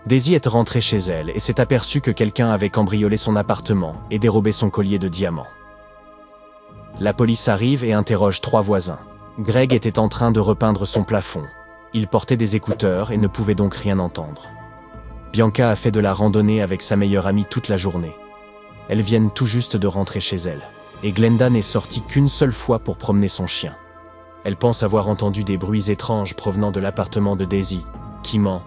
Daisy est rentrée chez elle et s'est aperçue que quelqu'un avait cambriolé son appartement et dérobé son collier de diamants. La police arrive et interroge 3 voisins. Greg était en train de repeindre son plafond. Il portait des écouteurs et ne pouvait donc rien entendre. Bianca a fait de la randonnée avec sa meilleure amie toute la journée. Elles viennent tout juste de rentrer chez elle. Et Glenda n'est sortie qu'une seule fois pour promener son chien. Elle pense avoir entendu des bruits étranges provenant de l'appartement de Daisy, qui ment.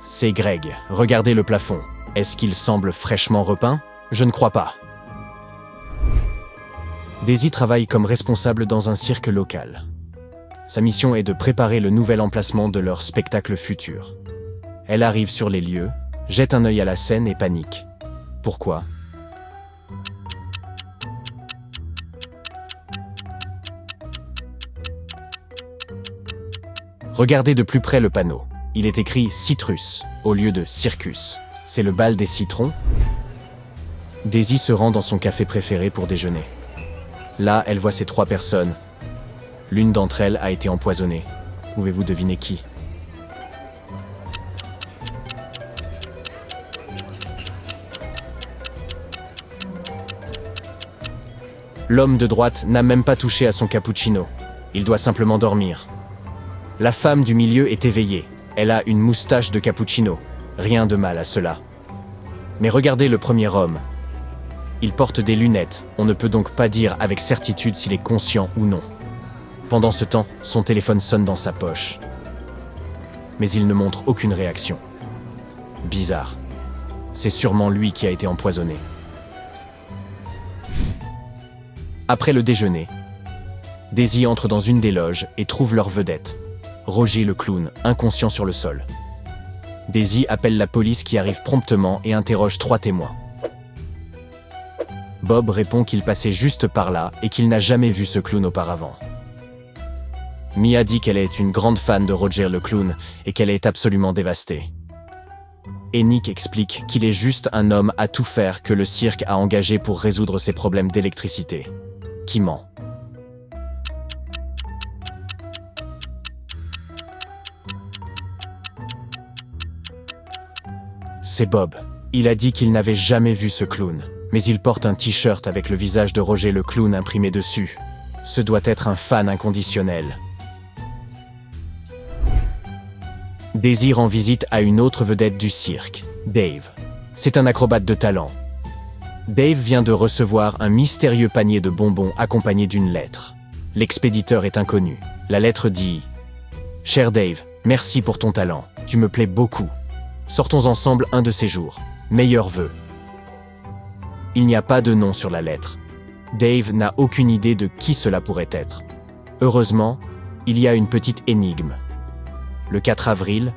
C'est Greg. Regardez le plafond. Est-ce qu'il semble fraîchement repeint? Je ne crois pas. Daisy travaille comme responsable dans un cirque local. Sa mission est de préparer le nouvel emplacement de leur spectacle futur. Elle arrive sur les lieux, jette un œil à la scène et panique. Pourquoi? Regardez de plus près le panneau. Il est écrit Citrus au lieu de Circus. C'est le bal des citrons? Daisy se rend dans son café préféré pour déjeuner. Là, elle voit ces 3 personnes. L'une d'entre elles a été empoisonnée. Pouvez-vous deviner qui? L'homme de droite n'a même pas touché à son cappuccino. Il doit simplement dormir. La femme du milieu est éveillée. Elle a une moustache de cappuccino. Rien de mal à cela. Mais regardez le premier homme. Il porte des lunettes. On ne peut donc pas dire avec certitude s'il est conscient ou non. Pendant ce temps, son téléphone sonne dans sa poche. Mais il ne montre aucune réaction. Bizarre. C'est sûrement lui qui a été empoisonné. Après le déjeuner, Daisy entre dans une des loges et trouve leur vedette, Roger le clown, inconscient sur le sol. Daisy appelle la police qui arrive promptement et interroge 3 témoins. Bob répond qu'il passait juste par là et qu'il n'a jamais vu ce clown auparavant. Mia dit qu'elle est une grande fan de Roger le clown et qu'elle est absolument dévastée. Et Nick explique qu'il est juste un homme à tout faire que le cirque a engagé pour résoudre ses problèmes d'électricité. Qui ment. C'est Bob. Il a dit qu'il n'avait jamais vu ce clown, mais il porte un t-shirt avec le visage de Roger le clown imprimé dessus. Ce doit être un fan inconditionnel. Daisy rend visite à une autre vedette du cirque, Dave. C'est un acrobate de talent. Dave vient de recevoir un mystérieux panier de bonbons accompagné d'une lettre. L'expéditeur est inconnu. La lettre dit « Cher Dave, merci pour ton talent. Tu me plais beaucoup. Sortons ensemble un de ces jours. Meilleurs vœux. » Il n'y a pas de nom sur la lettre. Dave n'a aucune idée de qui cela pourrait être. Heureusement, il y a une petite énigme. Le 4 avril,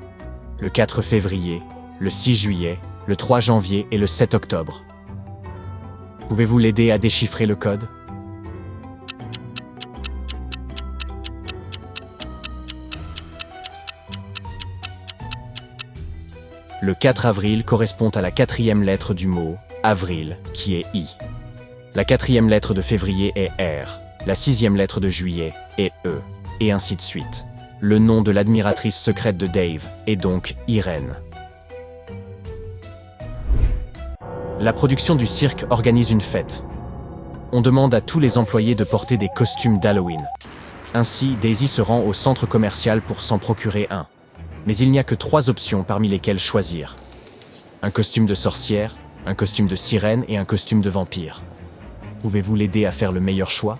le 4 février, le 6 juillet, le 3 janvier et le 7 octobre. Pouvez-vous l'aider à déchiffrer le code? Le 4 avril correspond à la 4e lettre du mot « avril » qui est I. La 4e lettre de février est R. La 6e lettre de juillet est E. Et ainsi de suite. Le nom de l'admiratrice secrète de Dave est donc Irène. La production du cirque organise une fête. On demande à tous les employés de porter des costumes d'Halloween. Ainsi, Daisy se rend au centre commercial pour s'en procurer un. Mais il n'y a que 3 options parmi lesquelles choisir. Un costume de sorcière, un costume de sirène et un costume de vampire. Pouvez-vous l'aider à faire le meilleur choix?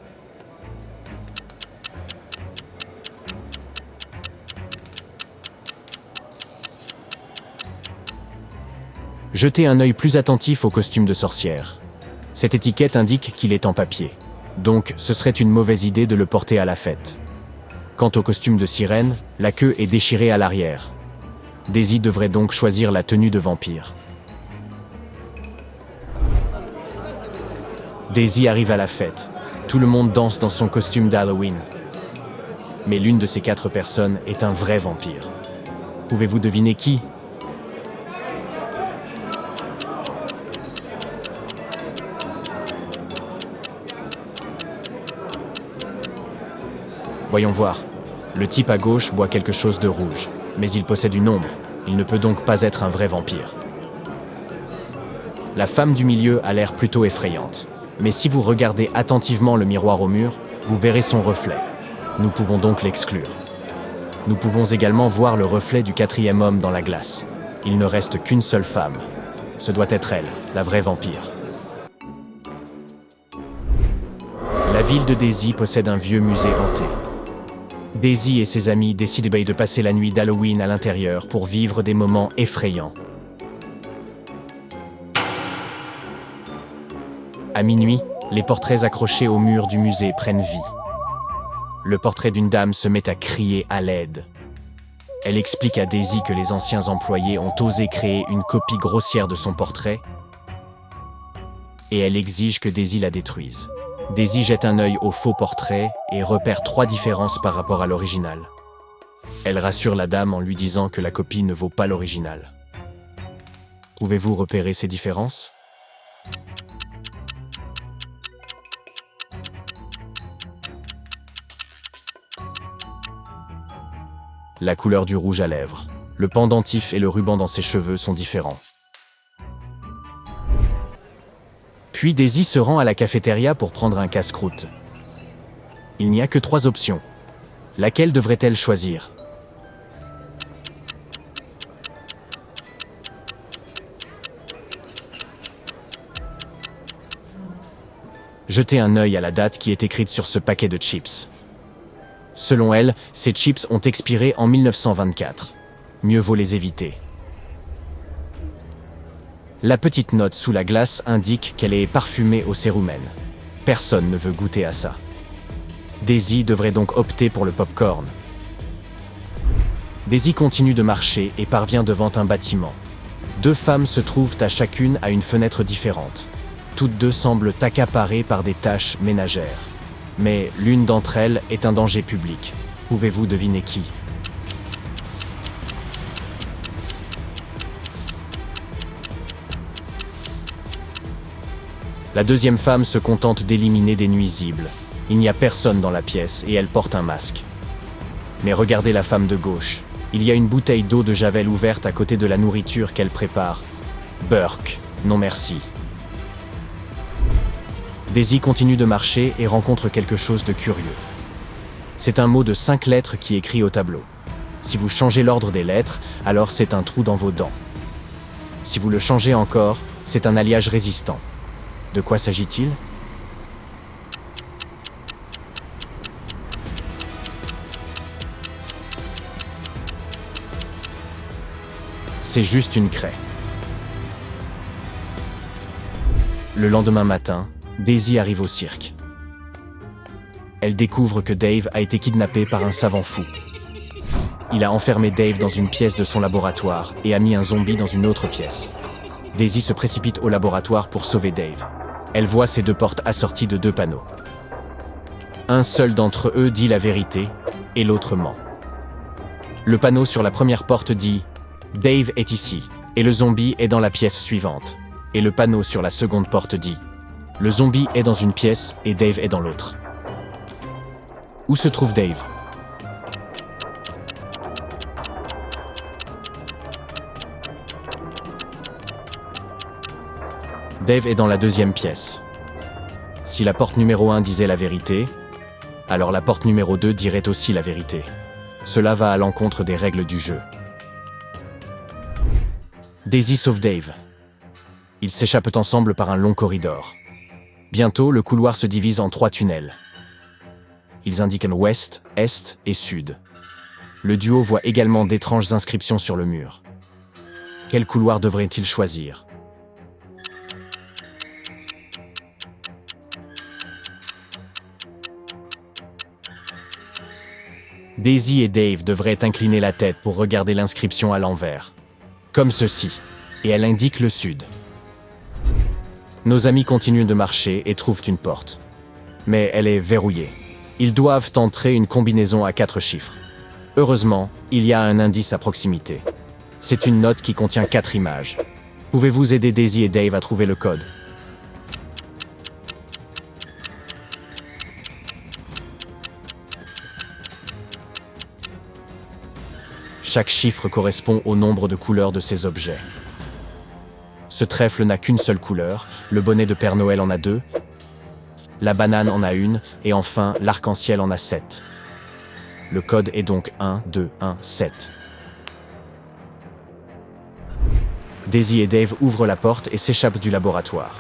Jetez un œil plus attentif au costume de sorcière. Cette étiquette indique qu'il est en papier. Donc, ce serait une mauvaise idée de le porter à la fête. Quant au costume de sirène, la queue est déchirée à l'arrière. Daisy devrait donc choisir la tenue de vampire. Daisy arrive à la fête. Tout le monde danse dans son costume d'Halloween. Mais l'une de ces 4 personnes est un vrai vampire. Pouvez-vous deviner qui? Voyons voir. Le type à gauche boit quelque chose de rouge, mais il possède une ombre. Il ne peut donc pas être un vrai vampire. La femme du milieu a l'air plutôt effrayante. Mais si vous regardez attentivement le miroir au mur, vous verrez son reflet. Nous pouvons donc l'exclure. Nous pouvons également voir le reflet du quatrième homme dans la glace. Il ne reste qu'une seule femme. Ce doit être elle, la vraie vampire. La ville de Daisy possède un vieux musée hanté. Daisy et ses amis décident de passer la nuit d'Halloween à l'intérieur pour vivre des moments effrayants. À minuit, les portraits accrochés au mur du musée prennent vie. Le portrait d'une dame se met à crier à l'aide. Elle explique à Daisy que les anciens employés ont osé créer une copie grossière de son portrait et elle exige que Daisy la détruise. Daisy jette un œil au faux portrait et repère 3 différences par rapport à l'original. Elle rassure la dame en lui disant que la copie ne vaut pas l'original. Pouvez-vous repérer ces différences ? La couleur du rouge à lèvres, le pendentif et le ruban dans ses cheveux sont différents. Puis Daisy se rend à la cafétéria pour prendre un casse-croûte. Il n'y a que 3 options. Laquelle devrait-elle choisir ? Jetez un œil à la date qui est écrite sur ce paquet de chips. Selon elle, ces chips ont expiré en 1924. Mieux vaut les éviter. La petite note sous la glace indique qu'elle est parfumée au cérumen. Personne ne veut goûter à ça. Daisy devrait donc opter pour le pop-corn. Daisy continue de marcher et parvient devant un bâtiment. 2 femmes se trouvent à chacune à une fenêtre différente. Toutes 2 semblent accaparées par des tâches ménagères. Mais l'une d'entre elles est un danger public. Pouvez-vous deviner qui ? La deuxième femme se contente d'éliminer des nuisibles. Il n'y a personne dans la pièce et elle porte un masque. Mais regardez la femme de gauche. Il y a une bouteille d'eau de Javel ouverte à côté de la nourriture qu'elle prépare. Burk, non merci. Daisy continue de marcher et rencontre quelque chose de curieux. C'est un mot de 5 lettres qui est écrit au tableau. Si vous changez l'ordre des lettres, alors c'est un trou dans vos dents. Si vous le changez encore, c'est un alliage résistant. De quoi s'agit-il ? C'est juste une craie. Le lendemain matin, Daisy arrive au cirque. Elle découvre que Dave a été kidnappé par un savant fou. Il a enfermé Dave dans une pièce de son laboratoire et a mis un zombie dans une autre pièce. Daisy se précipite au laboratoire pour sauver Dave. Elle voit ces 2 portes assorties de 2 panneaux. Un seul d'entre eux dit la vérité et l'autre ment. Le panneau sur la première porte dit « Dave est ici » et le zombie est dans la pièce suivante. Et le panneau sur la seconde porte dit « Le zombie est dans une pièce et Dave est dans l'autre ». Où se trouve Dave ? Dave est dans la 2e pièce. Si la porte numéro 1 disait la vérité, alors la porte numéro 2 dirait aussi la vérité. Cela va à l'encontre des règles du jeu. Daisy sauve Dave. Ils s'échappent ensemble par un long corridor. Bientôt, le couloir se divise en 3 tunnels. Ils indiquent ouest, est et sud. Le duo voit également d'étranges inscriptions sur le mur. Quel couloir devrait-il choisir ? Daisy et Dave devraient incliner la tête pour regarder l'inscription à l'envers. Comme ceci. Et elle indique le sud. Nos amis continuent de marcher et trouvent une porte. Mais elle est verrouillée. Ils doivent entrer une combinaison à 4 chiffres. Heureusement, il y a un indice à proximité. C'est une note qui contient 4 images. Pouvez-vous aider Daisy et Dave à trouver le code ? Chaque chiffre correspond au nombre de couleurs de ces objets. Ce trèfle n'a qu'une seule couleur, le bonnet de Père Noël en a 2, la banane en a 1, et enfin l'arc-en-ciel en a 7. Le code est donc 1, 2, 1, 7. Daisy et Dave ouvrent la porte et s'échappent du laboratoire.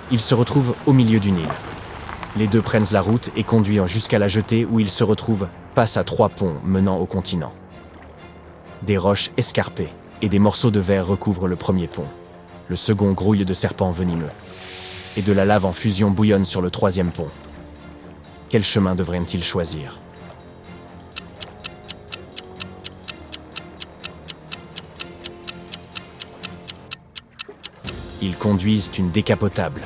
Ils se retrouvent au milieu d'une île. Les deux prennent la route et conduisent jusqu'à la jetée où ils se retrouvent face à 3 ponts menant au continent. Des roches escarpées et des morceaux de verre recouvrent le premier pont. Le second grouille de serpents venimeux. Et de la lave en fusion bouillonne sur le 3e pont. Quel chemin devraient-ils choisir ? Ils conduisent une décapotable.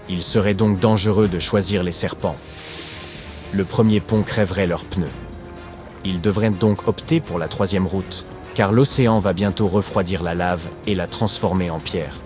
Il serait donc dangereux de choisir les serpents. Le premier pont crèverait leurs pneus. Ils devraient donc opter pour la 3e route, car l'océan va bientôt refroidir la lave et la transformer en pierre.